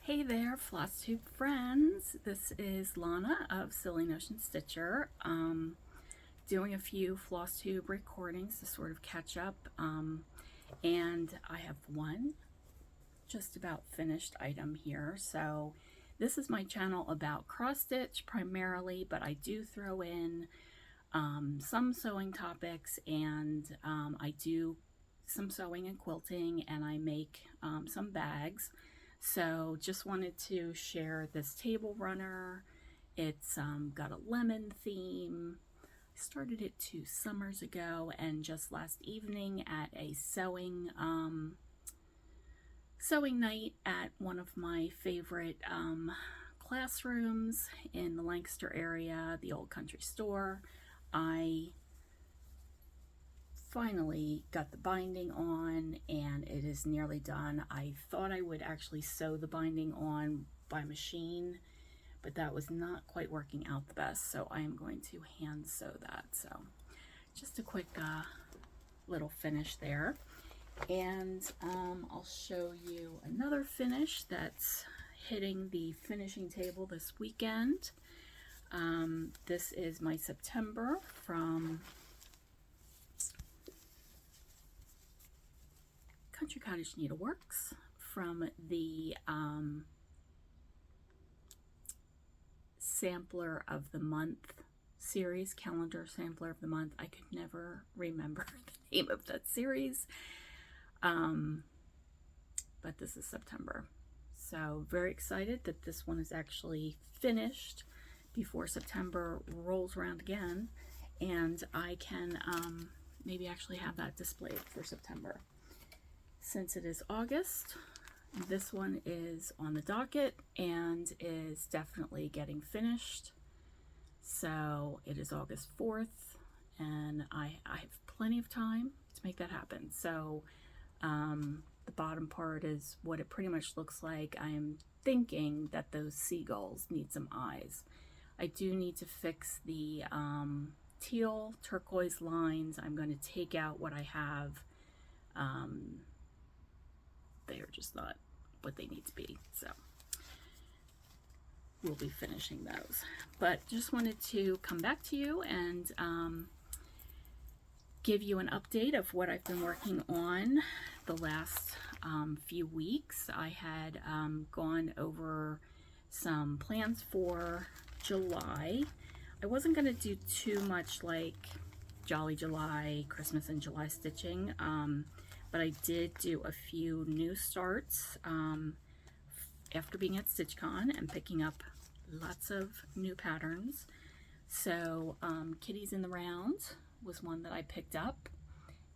Hey there, FLOSSTUBE friends. This is Lana of Silly Notion Stitcher. Doing a few FLOSSTUBE recordings to sort of catch up. And I have one just about finished item here. So this is my channel about cross stitch primarily, but I do throw in some sewing topics, and I do some sewing and quilting, and I make some bags. So just wanted to share this table runner. It's got a lemon theme. I started it 2 summers ago, and just last evening at a sewing night at one of my favorite classrooms in the Lancaster area, the Old Country Store, I finally got the binding on, and it is nearly done. I thought I would actually sew the binding on by machine, but that was not quite working out the best, so I am going to hand sew that. So just a quick little finish there, and I'll show you another finish that's hitting the finishing table this weekend. This is my September from Cottage Needleworks from the Sampler of the Month series, calendar sampler of the month. I could never remember the name of that series, but this is September. So very excited that this one is actually finished before September rolls around again, and I can maybe actually have that displayed for September. Since it is August, this one is on the docket and is definitely getting finished. So it is August 4th, and I have plenty of time to make that happen. So the bottom part is what it pretty much looks like. I am thinking that those seagulls need some eyes. I do need to fix the teal turquoise lines. I'm going to take out what I have. They are just not what they need to be, so we'll be finishing those. But just wanted to come back to you and give you an update of what I've been working on the last few weeks. I had gone over some plans for July. I wasn't going to do too much like Jolly July, Christmas and July stitching, but I did do a few new starts after being at StitchCon and picking up lots of new patterns. So Kitties in the Round was one that I picked up,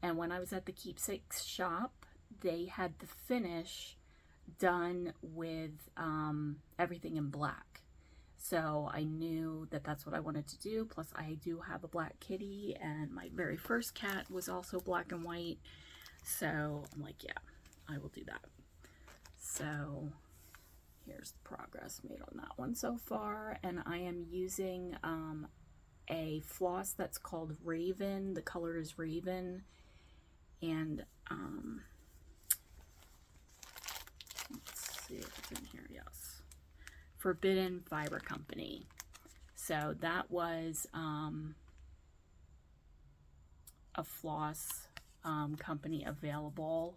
and when I was at the Keepsakes shop, they had the finish done with everything in black. So I knew that that's what I wanted to do. Plus I do have a black kitty, and my very first cat was also black and white. So I'm like, yeah, I will do that. So here's the progress made on that one so far. And I am using a floss that's called Raven. The color is Raven. And let's see if it's in here. Yes. Forbidden Fiber Company. So that was a floss company available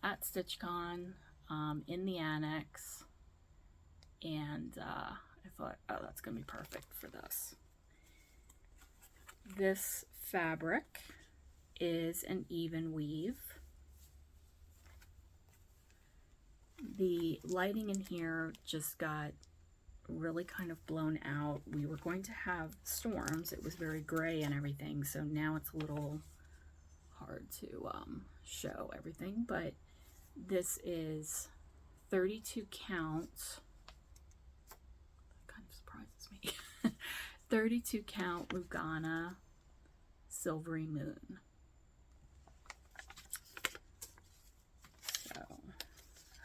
at StitchCon in the annex, and I thought, oh, that's gonna be perfect for this. This fabric is an even weave. The lighting in here just got really kind of blown out. We were going to have storms. It was very gray and everything, so now it's a little hard to show everything, but this is 32 count. That kind of surprises me. 32 count Lugana Silvery Moon. So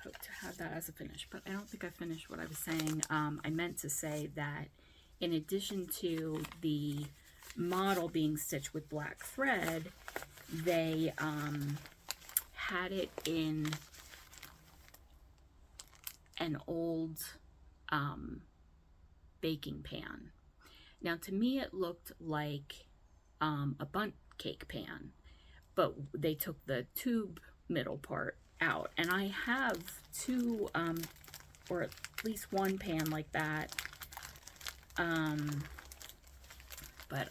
hope to have that as a finish, but I don't think I finished what I was saying. I meant to say that in addition to the model being stitched with black thread, they had it in an old baking pan. Now to me it looked like a bundt cake pan, but they took the tube middle part out, and I have two or at least one pan like that, but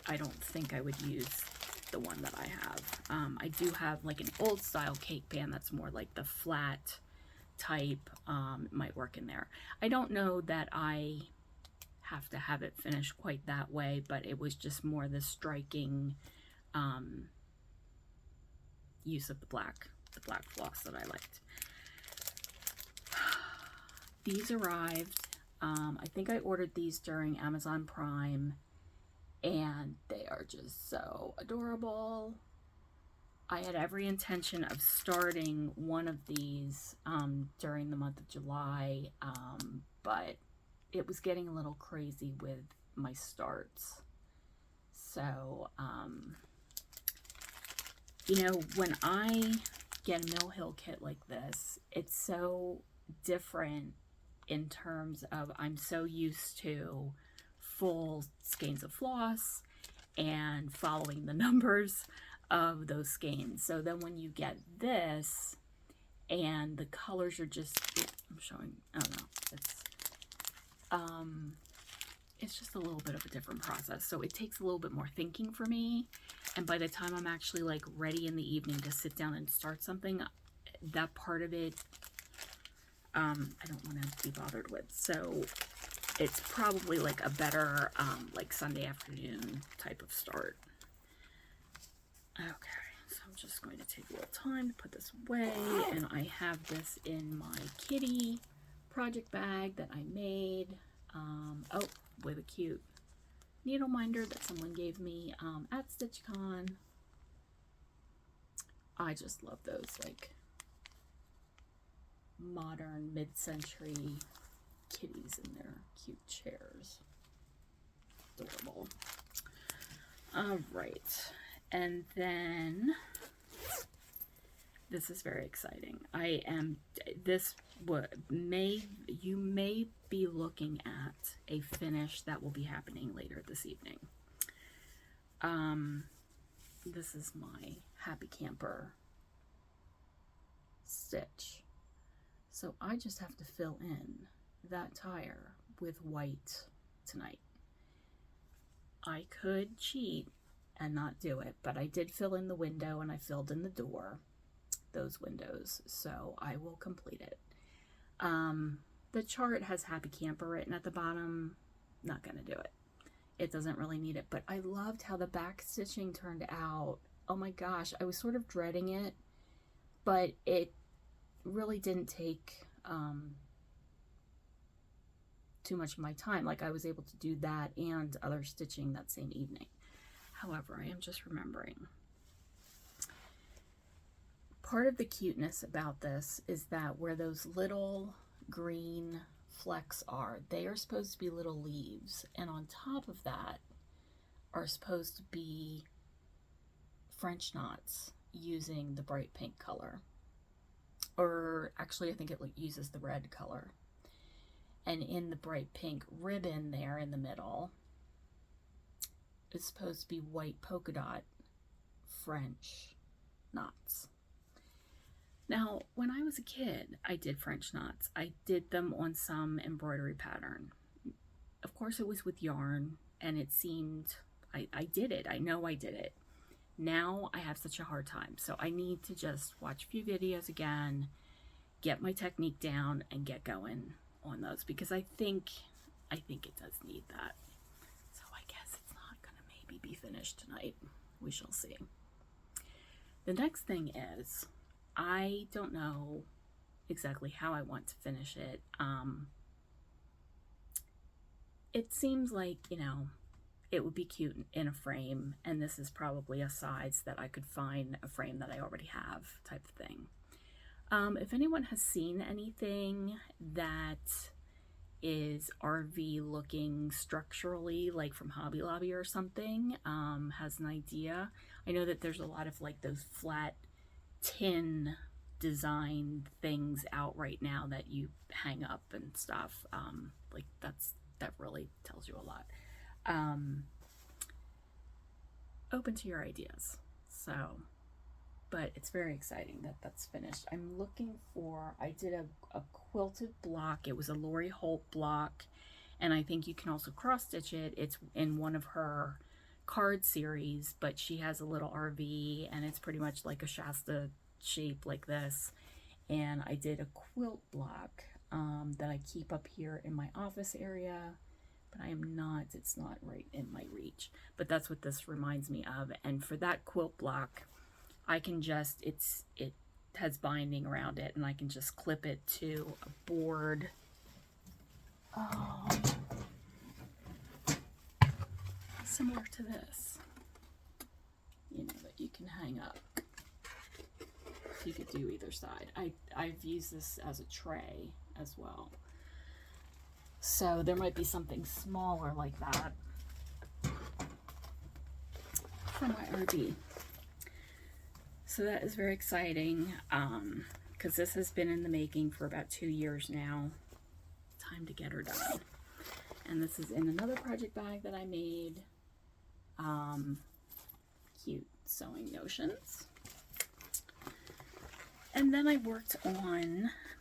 I don't think I would use the one that I have. I do have like an old style cake pan that's more like the flat type. It might work in there. I don't know that I have to have it finished quite that way, but it was just more the striking use of the black floss that I liked. These arrived. I think I ordered these during Amazon Prime, and they are just so adorable. I had every intention of starting one of these during the month of July, but it was getting a little crazy with my starts. So, you know, when I get a Mill Hill kit like this, it's so different in terms of I'm so used to full skeins of floss and following the numbers of those skeins. So then when you get this and the colors are just, I'm showing, I don't know, it's just a little bit of a different process. So it takes a little bit more thinking for me. And by the time I'm actually like ready in the evening to sit down and start something, that part of it, I don't want to be bothered with. So it's probably like a better, like Sunday afternoon type of start. Okay, so I'm just going to take a little time to put this away. And I have this in my kitty project bag that I made. Oh, with a cute needle minder that someone gave me at StitchCon. I just love those like modern mid-century kitties in their cute chairs. Adorable. All right, and then this is very exciting. You may be looking at a finish that will be happening later this evening. This is my Happy Camper stitch. So I just have to fill in that tire with white tonight. I could cheat and not do it, but I did fill in the window and I filled in the door, those windows, so I will complete it. The chart has Happy Camper written at the bottom. Not gonna do it. It doesn't really need it, but I loved how the back stitching turned out. Oh my gosh, I was sort of dreading it, but it really didn't take too much of my time. Like I was able to do that and other stitching that same evening. However, I am just remembering. Part of the cuteness about this is that where those little green flecks are, they are supposed to be little leaves, and on top of that are supposed to be French knots using the bright pink color, or actually I think it uses the red color, and in the bright pink ribbon there in the middle is supposed to be white polka dot French knots. Now, when I was a kid, I did French knots. I did them on some embroidery pattern. Of course, it was with yarn, and it seemed, I did it. I know I did it. Now I have such a hard time, so I need to just watch a few videos again, get my technique down, and get going on those, because I think it does need that. So I guess it's not gonna maybe be finished tonight. We shall see. The next thing is, I don't know exactly how I want to finish it. It seems like, you know, it would be cute in a frame, and this is probably a size that I could find a frame that I already have type of thing. If anyone has seen anything that is RV looking structurally, like from Hobby Lobby or something, has an idea. I know that there's a lot of like those flat tin design things out right now that you hang up and stuff. Like that really tells you a lot. Open to your ideas. So, but it's very exciting that that's finished. I'm looking for, I did a quilted block. It was a Lori Holt block, and I think you can also cross stitch it. It's in one of her card series, but she has a little RV, and it's pretty much like a Shasta shape like this. And I did a quilt block that I keep up here in my office area, but it's not right in my reach. But that's what this reminds me of. And for that quilt block, I can just, it has binding around it, and I can just clip it to a board. Similar to this, you know, that you can hang up. You could do either side. I've used this as a tray as well. So there might be something smaller like that for my RV. So that is very exciting, because this has been in the making for about 2 years now. Time to get her done. And this is in another project bag that I made. Cute sewing notions. And then I worked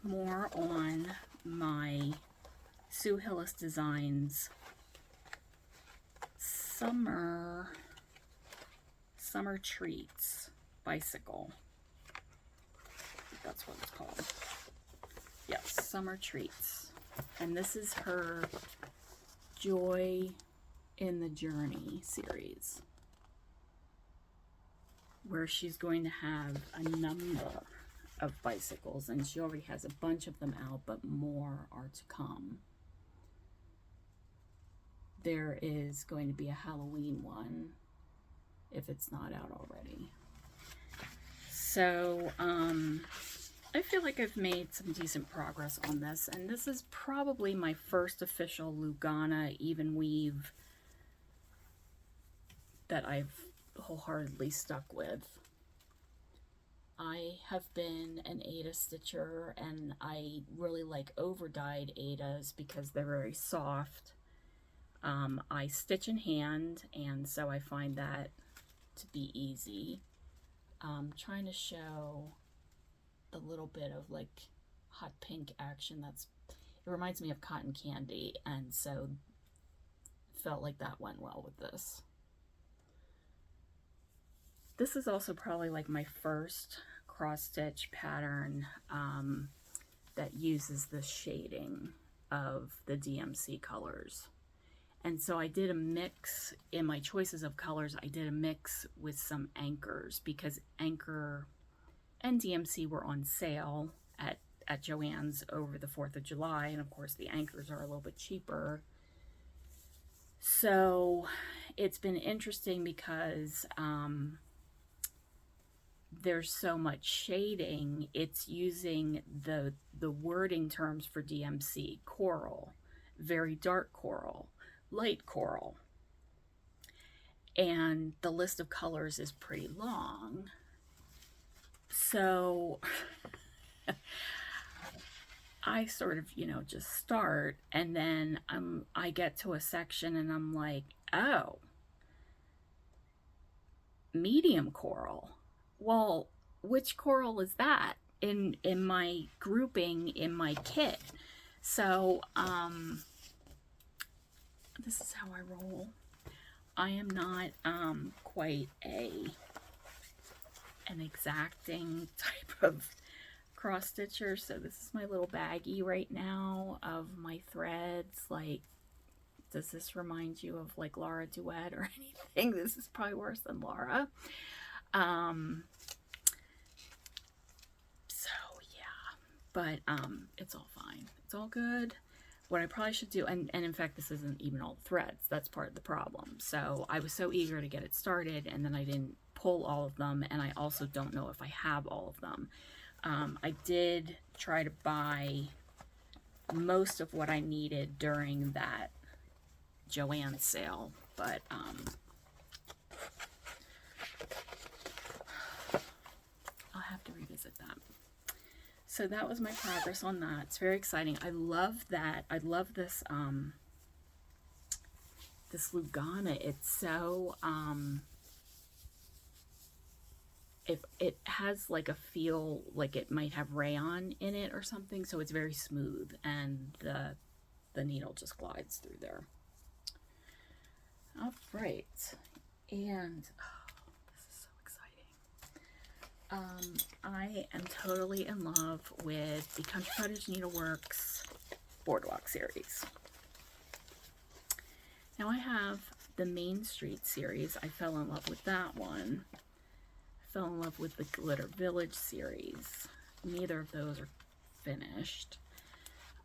more on my Sue Hillis Designs summer treats bicycle. I think that's what it's called. Yes, summer treats. And this is her Joy in the Journey series, where she's going to have a number of bicycles, and she already has a bunch of them out, but more are to come. There is going to be a Halloween one, if it's not out already. So I feel like I've made some decent progress on this, and this is probably my first official Lugana even weave that I've wholeheartedly stuck with. I have been an Aida stitcher, and I really like over-dyed Aidas because they're very soft. I stitch in hand, and so I find that to be easy. Trying to show a little bit of like hot pink action. It reminds me of cotton candy, and so felt like that went well with this. This is also probably like my first cross stitch pattern that uses the shading of the DMC colors. And so I did a mix in my choices of colors. I did a mix with some anchors because Anchor and DMC were on sale at Joann's over the 4th of July. And of course the anchors are a little bit cheaper. So it's been interesting because there's so much shading. It's using the wording terms for DMC: coral, very dark coral, light coral, and the list of colors is pretty long. So I sort of, just start, and then I get to a section and I'm like, oh, medium coral. Well, which coral is that in my grouping in my kit? So this is how I roll. I am not quite an exacting type of cross stitcher, so this is my little baggie right now of my threads. Like, does this remind you of like Laura Duet or anything? This is probably worse than Laura. So yeah, but it's all fine. It's all good. What I probably should do, and in fact this isn't even all threads, that's part of the problem. So I was so eager to get it started, and then I didn't pull all of them, and I also don't know if I have all of them. I did try to buy most of what I needed during that Joann sale, but I'll have to revisit that. so that was my progress on that. It's very exciting. I love that. I love this this Lugana. It's so it has like a feel like it might have rayon in it or something, so it's very smooth, and the needle just glides through there. All right, and this is so exciting. I am totally in love with the Country Cottage Needleworks Boardwalk series. Now I have the Main Street series. I fell in love with that one. I fell in love with the Glitter Village series. Neither of those are finished.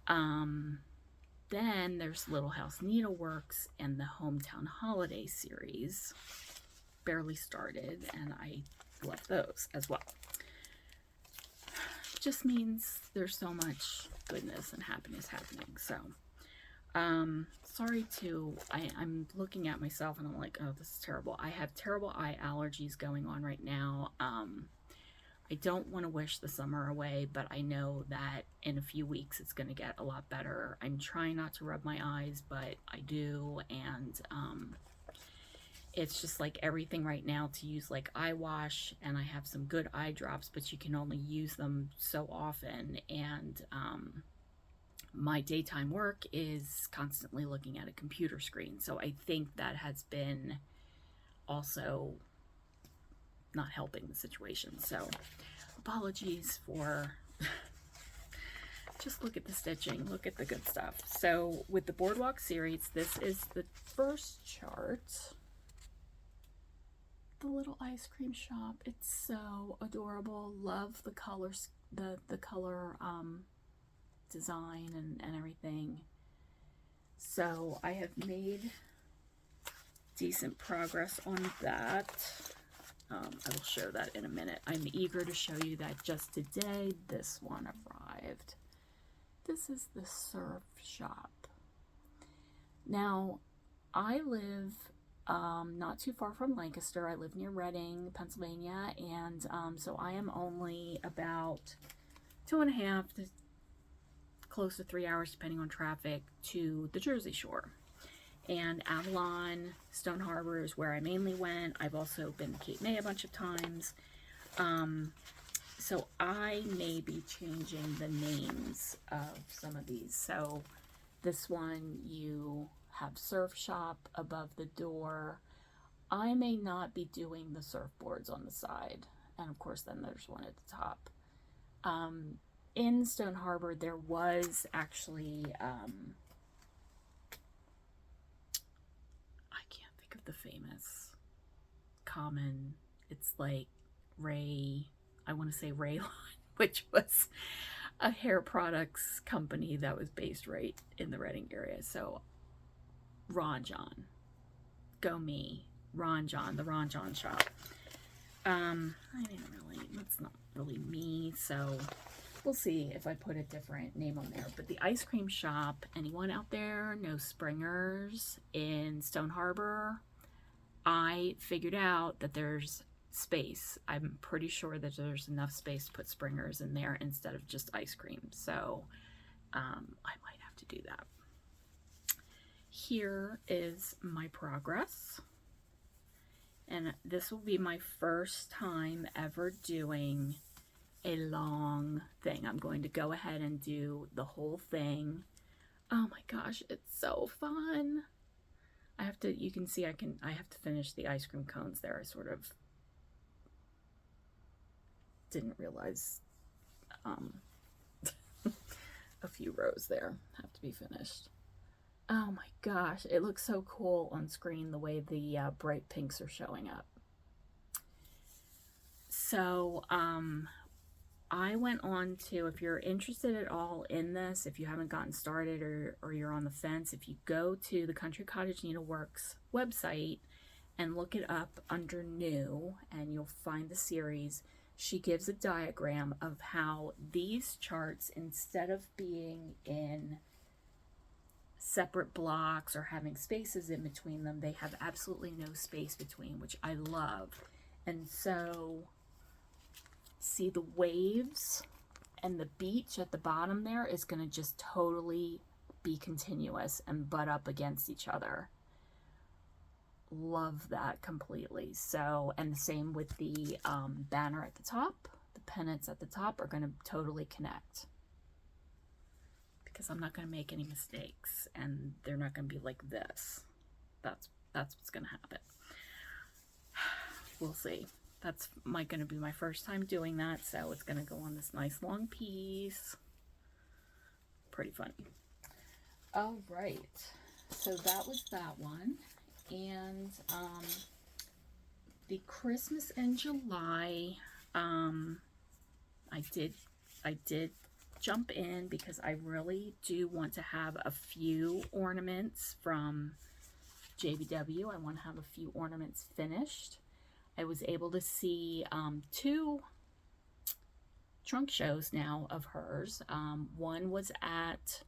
Then there's Little House Needleworks and the Hometown Holiday series. Barely started, and I love those as well. Just means there's so much goodness and happiness happening. So, sorry to, I'm looking at myself and I'm like, oh, this is terrible. I have terrible eye allergies going on right now. I don't want to wish the summer away, but I know that in a few weeks it's going to get a lot better. I'm trying not to rub my eyes, but I do, and it's just like everything right now to use like eye wash, and I have some good eye drops, but you can only use them so often, and my daytime work is constantly looking at a computer screen, so I think that has been also not helping the situation. So apologies for just look at the stitching, look at the good stuff. So with the Boardwalk series, this is the first chart. The little ice cream shop, it's so adorable. Love the colors, the color design and everything. So I have made decent progress on that. I will show that in a minute. I'm eager to show you that just today this one arrived. This is the surf shop. Now, I live not too far from Lancaster. I live near Reading, Pennsylvania, and so I am only about 2.5 to close to 3 hours, depending on traffic, to the Jersey Shore. And Avalon, Stone Harbor is where I mainly went. I've also been to Cape May a bunch of times. So I may be changing the names of some of these. So this one, you have surf shop above the door. I may not be doing the surfboards on the side. And of course, then there's one at the top. In Stone Harbor, there was actually, the famous common, it's like Ray, I want to say Raylon, which was a hair products company that was based right in the Reading area. So Ron John, go me, Ron John, the Ron John shop. That's not really me, so we'll see if I put a different name on there. But the ice cream shop, anyone out there know Springer's in Stone Harbor? I figured out that there's space. I'm pretty sure that there's enough space to put Springer's in there instead of just ice cream. So I might have to do that. Here is my progress. And this will be my first time ever doing a long thing. I'm going to go ahead and do the whole thing. Oh my gosh, it's so fun. I have to, you can see I have to finish the ice cream cones there. I sort of didn't realize a few rows there have to be finished. Oh my gosh, it looks so cool on screen the way the bright pinks are showing up. So I went on to, if you're interested at all in this, if you haven't gotten started or you're on the fence, if you go to the Country Cottage Needleworks website and look it up under new, and you'll find the series, she gives a diagram of how these charts, instead of being in separate blocks or having spaces in between them, they have absolutely no space between, which I love. And so see the waves and the beach at the bottom there is going to just totally be continuous and butt up against each other. Love that completely. So, and the same with the banner at the top. The pennants at the top are going to totally connect, because I'm not going to make any mistakes, and they're not going to be like this. That's what's going to happen. We'll see. That's going to be my first time doing that, so it's going to go on this nice long piece. Pretty funny. All right, so that was that one. And the Christmas in July, I did jump in because I really do want to have a few ornaments from JBW. I want to have a few ornaments finished. I was able to see 2 trunk shows now of hers. One was at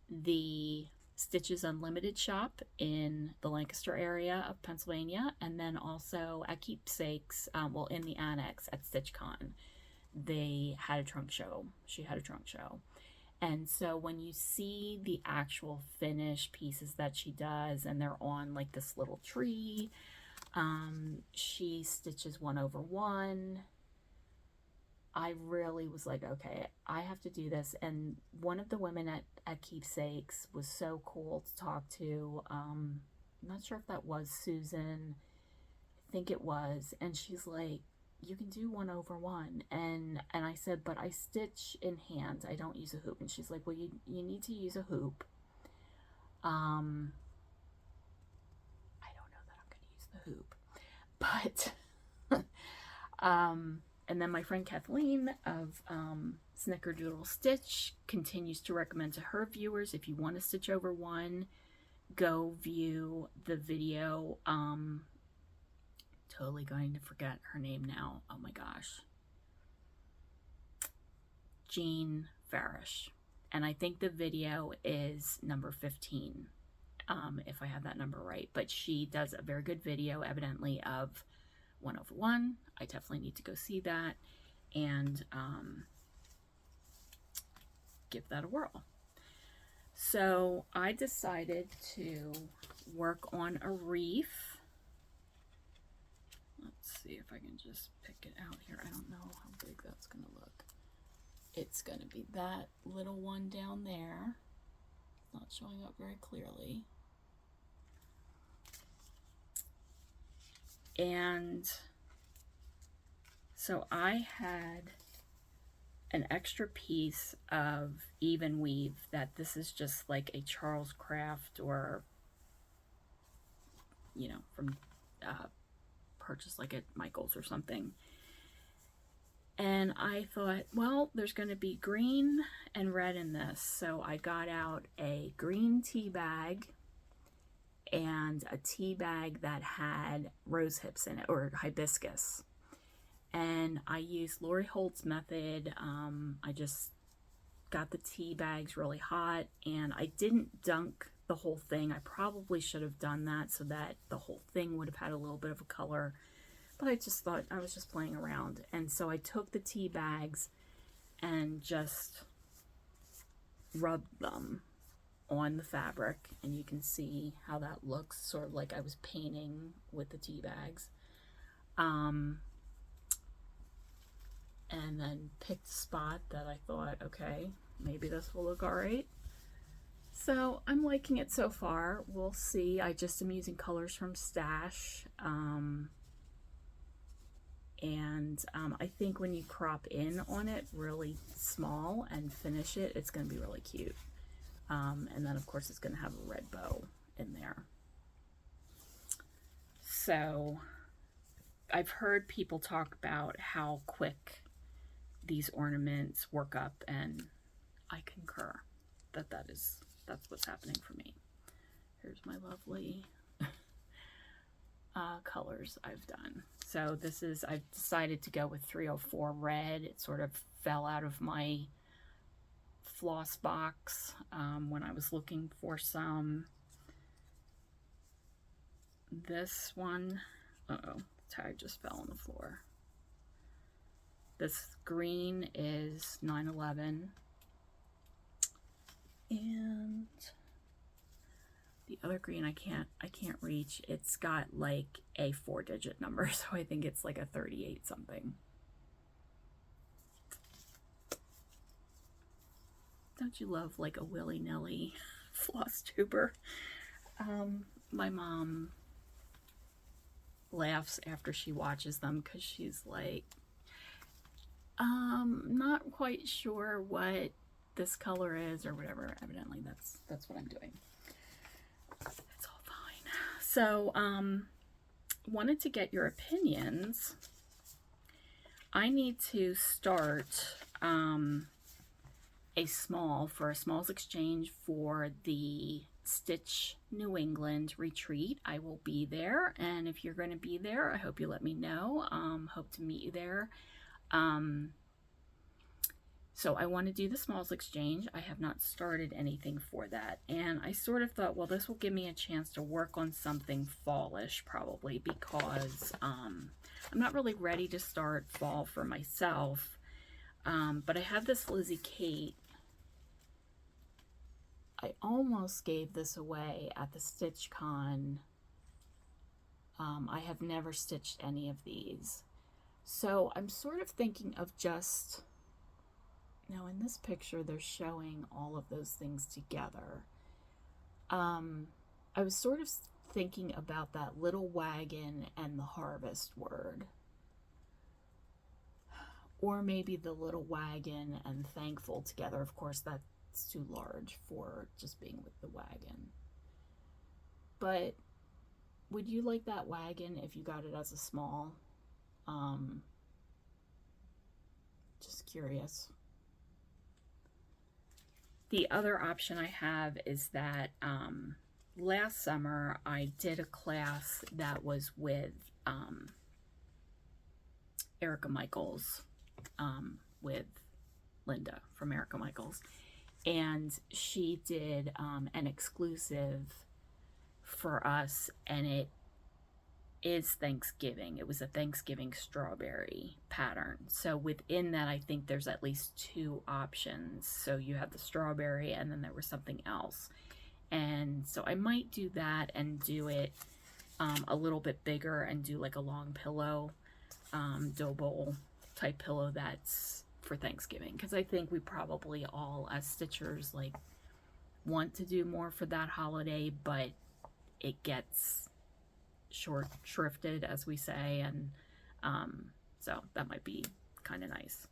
the Stitches Unlimited shop in the Lancaster area of Pennsylvania, and then also at Keepsakes, well, in the annex at StitchCon. They had a trunk show. She had a trunk show. And so when you see the actual finished pieces that she does, and they're on like this little tree, she stitches 1/1. I really was like, okay, I have to do this. And one of the women at Keepsakes was so cool to talk to. I'm not sure if that was Susan. I think it was. And she's like, you can do 1/1. And I said, but I stitch in hand. I don't use a hoop. And she's like, well, you need to use a hoop. I don't know that I'm going to use the hoop. But, and then my friend Kathleen of Snickerdoodle Stitch continues to recommend to her viewers, if you want to stitch over 1, go view the video. Totally going to forget her name now. Oh my gosh. Jean Farish. And I think the video is number 15, if I have that number right. But she does a very good video, evidently, of 1/1. I definitely need to go see that and give that a whirl. So I decided to work on a wreath. Let's see if I can just pick it out here. I don't know how big that's going to look. It's going to be that little one down there. It's not showing up very clearly. And so I had an extra piece of even weave that this is just like a Charles Craft or, you know, from purchased like at Michael's or something. And I thought, well, there's going to be green and red in this. So I got out a green tea bag and a tea bag that had rose hips in it, or hibiscus. And I used Lori Holt's method. I just got the tea bags really hot, and I didn't dunk the whole thing. I probably should have done that so that the whole thing would have had a little bit of a color. But I just thought I was just playing around. And so I took the tea bags and just rubbed them on the fabric. And you can see how that looks, sort of like I was painting with the tea bags. And then picked a spot that I thought, okay, maybe this will look all right. So I'm liking it so far. We'll see. I just am using colors from Stash. I think when you crop in on it really small and finish it, it's going to be really cute. And then, of course, it's going to have a red bow in there. So I've heard people talk about how quick these ornaments work up, and I concur that that's what's happening for me. Here's my lovely colors I've done. So this is, I've decided to go with 304 red. It sort of fell out of my floss box when I was looking for some. This one, uh-oh, the tag just fell on the floor. This green is 911. And the other green I can't reach. It's got like a 4-digit number, so I think it's like a 38 something. Don't you love like a willy-nilly floss tuber? My mom laughs after she watches them because she's like, not quite sure what this color is or whatever. Evidently that's what I'm doing. It's all fine. So wanted to get your opinions. I need to start a smalls exchange for the Stitch New England retreat. I will be there, and if you're going to be there, I hope you let me know. Hope to meet you there. So I want to do the smalls exchange. I have not started anything for that, and I sort of thought, well, this will give me a chance to work on something fallish probably, because I'm not really ready to start fall for myself. But I have this Lizzie Kate. I almost gave this away at the Stitch Con. I have never stitched any of these. So I'm sort of thinking of just, now in this picture they're showing all of those things together. I was sort of thinking about that little wagon and the harvest word. Or maybe the little wagon and thankful together. Of course, that's too large for just being with the wagon. But would you like that wagon if you got it as a small? Just curious. The other option I have is that last summer I did a class that was with Erica Michaels, with Linda from Erica Michaels, and she did an exclusive for us, and it is Thanksgiving. It was a Thanksgiving strawberry pattern. So within that, I think there's at least 2 options. So you have the strawberry, and then there was something else. And so I might do that and do it a little bit bigger and do like a long pillow, dough bowl type pillow that's for Thanksgiving, because I think we probably all as stitchers like want to do more for that holiday, but it gets short shrifted, as we say, and so that might be kind of nice.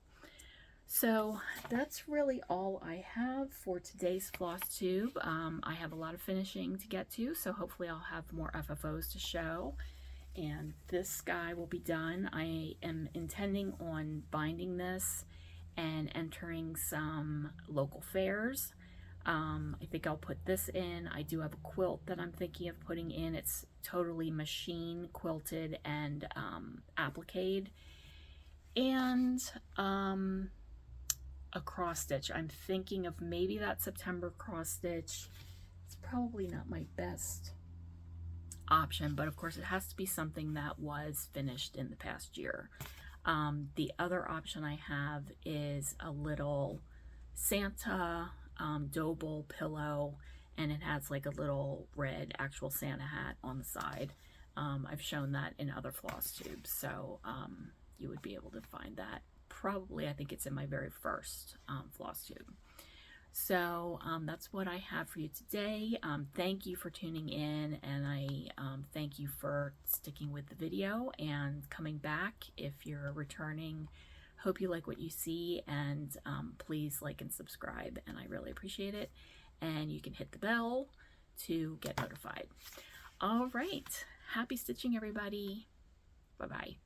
So that's really all I have for today's floss tube. I have a lot of finishing to get to, so hopefully I'll have more FFOs to show. And this guy will be done. I am intending on binding this and entering some local fairs. I think I'll put this in. I do have a quilt that I'm thinking of putting in. It's totally machine quilted and appliqued. And a cross stitch. I'm thinking of maybe that September cross stitch. It's probably not my best option, but of course it has to be something that was finished in the past year. The other option I have is a little Santa dough bowl pillow, and it has like a little red actual Santa hat on the side. I've shown that in other floss tubes, so you would be able to find that. Probably, I think it's in my very first floss tube. So that's what I have for you today. Thank you for tuning in, and I thank you for sticking with the video and coming back if you're returning. Hope you like what you see, and please like and subscribe, and I really appreciate it. And you can hit the bell to get notified. All right, happy stitching, everybody. Bye-bye.